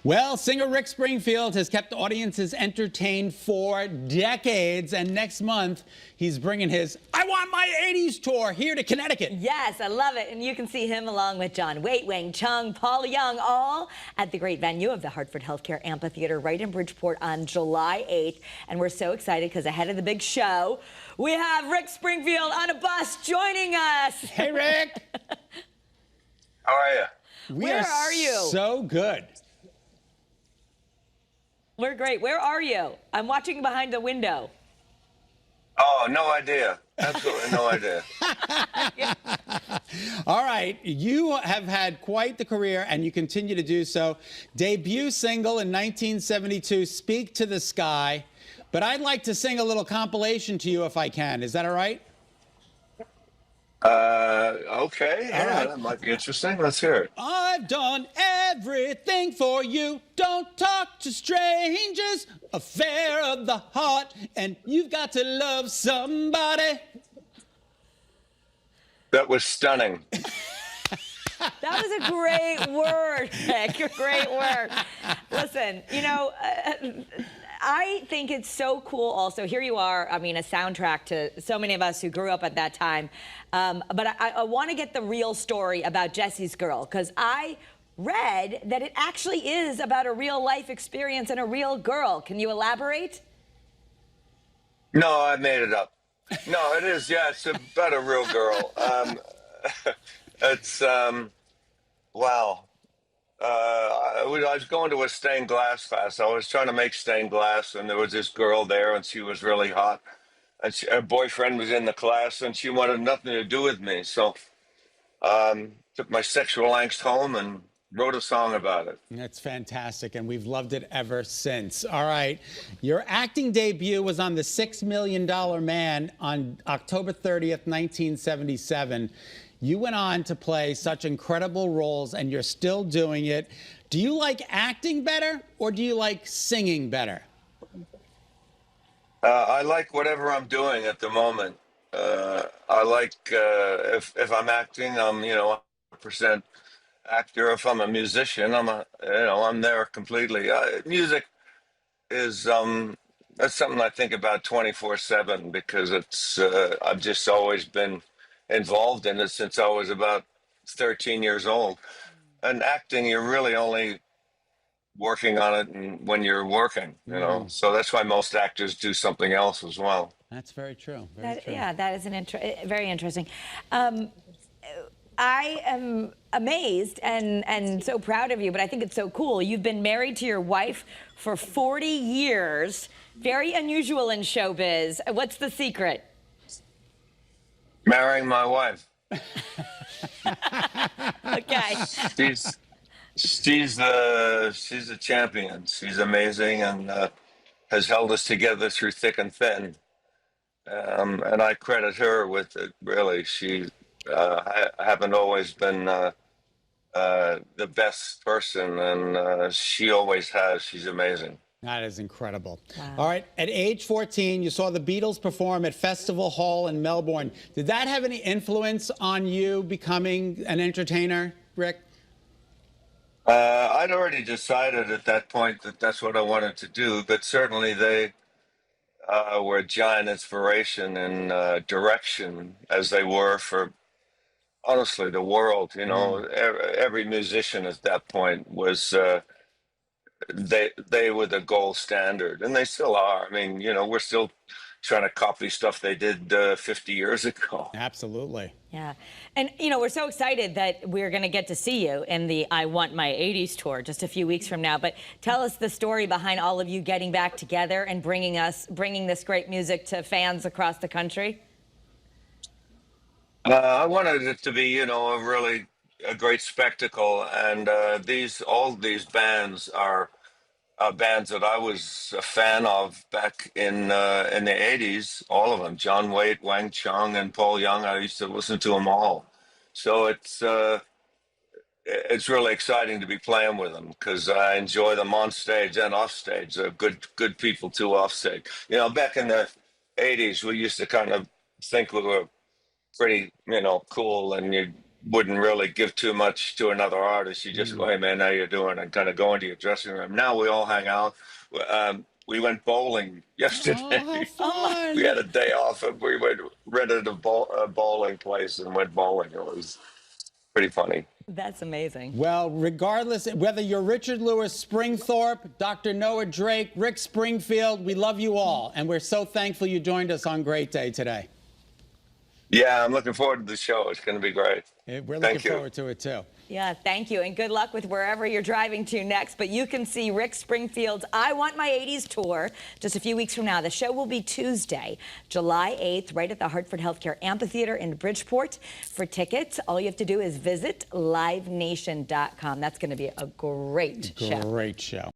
Well, singer Rick Springfield has kept audiences entertained for decades, and next month he's bringing his I Want My 80s tour here to Connecticut. Yes, I love it. And you can see him along with John Waite, Wang Chung, Paul Young, all at the great venue of the Hartford Healthcare Amphitheater right in Bridgeport on July 8th. And we're so excited because ahead of the big show, we have Rick Springfield on a bus joining us. Hey, Rick. How are you? Where are you? So good. We're great. Where are you? I'm watching behind the window. Oh, no idea. Absolutely no idea. All right, you have had quite the career, and you continue to do so. Debut single in 1972, Speak to the Sky. But I'd like to sing a little compilation to you if I can. Is that all right? Okay. All Yeah, right. that might be interesting. Let's hear it. I've done everything for you. Don't talk to strangers. Affair of the heart. And you've got to love somebody. That was stunning. That was a great word, Rick. A great word. Listen, you know, I think it's so cool also. Here you are, I mean, a soundtrack to so many of us who grew up at that time. But I want to get the real story about Jesse's Girl, because I read that it actually is about a real life experience and a real girl. Can you elaborate? No, I made it up. No, it is. Yeah, it's about a real girl. It's, wow. I was going to a stained glass class. I was trying to make stained glass, and there was this girl there, and she was really hot. And her boyfriend was in the class, and she wanted nothing to do with me. So took my sexual angst home and wrote a song about it. That's fantastic, and we've loved it ever since. All right, your acting debut was on The $6 Million Man on October 30th, 1977. You went on to play such incredible roles, and you're still doing it. Do you like acting better, or do you like singing better? I like whatever I'm doing at the moment. I like if I'm acting, I'm 100% actor. If I'm a musician, I'm there completely. Music is that's something I think about 24/7 because it's I've just always been involved in it since I was about 13 years old. And acting, you're really only working on it and when you're working, So that's why most actors do something else as well. That's very true. Very true. Yeah, that is very interesting. I am amazed and so proud of you, but I think it's so cool. You've been married to your wife for 40 years. Very unusual in showbiz. What's the secret? Marrying my wife. Okay. She's a champion. She's amazing and has held us together through thick and thin. And I credit her with it. Really, I haven't always been the best person, and she always has. She's amazing. That is incredible. Wow. All right, at age 14, you saw the Beatles perform at Festival Hall in Melbourne. Did that have any influence on you becoming an entertainer, Rick? I'd already decided at that point that that's what I wanted to do, but certainly they were a giant inspiration and direction, as they were for, honestly, the world. Every musician at that point was... They were the gold standard, and they still are. I mean, we're still trying to copy stuff they did 50 years ago. Absolutely. Yeah. And, we're so excited that we're going to get to see you in the I Want My 80s tour just a few weeks from now. But tell us the story behind all of you getting back together and bringing this great music to fans across the country. I wanted it to be, a great spectacle, and all these bands are bands that I was a fan of back in the 80s, all of them. John Waite, Wang Chung, and Paul Young. I used to listen to them all. So it's really exciting to be playing with them because I enjoy them on stage and off stage. They're good people too off stage. Back in the 80s, we used to kind of think we were pretty, cool, and wouldn't really give too much to another artist. You just go, hey man, how you doing? And kind of go into your dressing room. Now we all hang out. We went bowling Oh, yesterday. how We fun. had a day off and we went rented a bowling place and went bowling. It was pretty funny. That's amazing. Well, regardless, whether you're Richard Lewis Springthorpe, Dr. Noah Drake, Rick Springfield, we love you all. And we're so thankful you joined us on Great Day today. Yeah, I'm looking forward to the show. It's going to be great. We're looking Thank you. forward to it, too. Yeah, thank you, and good luck with wherever you're driving to next. But you can see Rick Springfield's I Want My 80s tour just a few weeks from now. The show will be Tuesday, July 8th, right at the Hartford Healthcare Amphitheater in Bridgeport. For tickets, all you have to do is visit livenation.com. That's going to be a great show. Great show.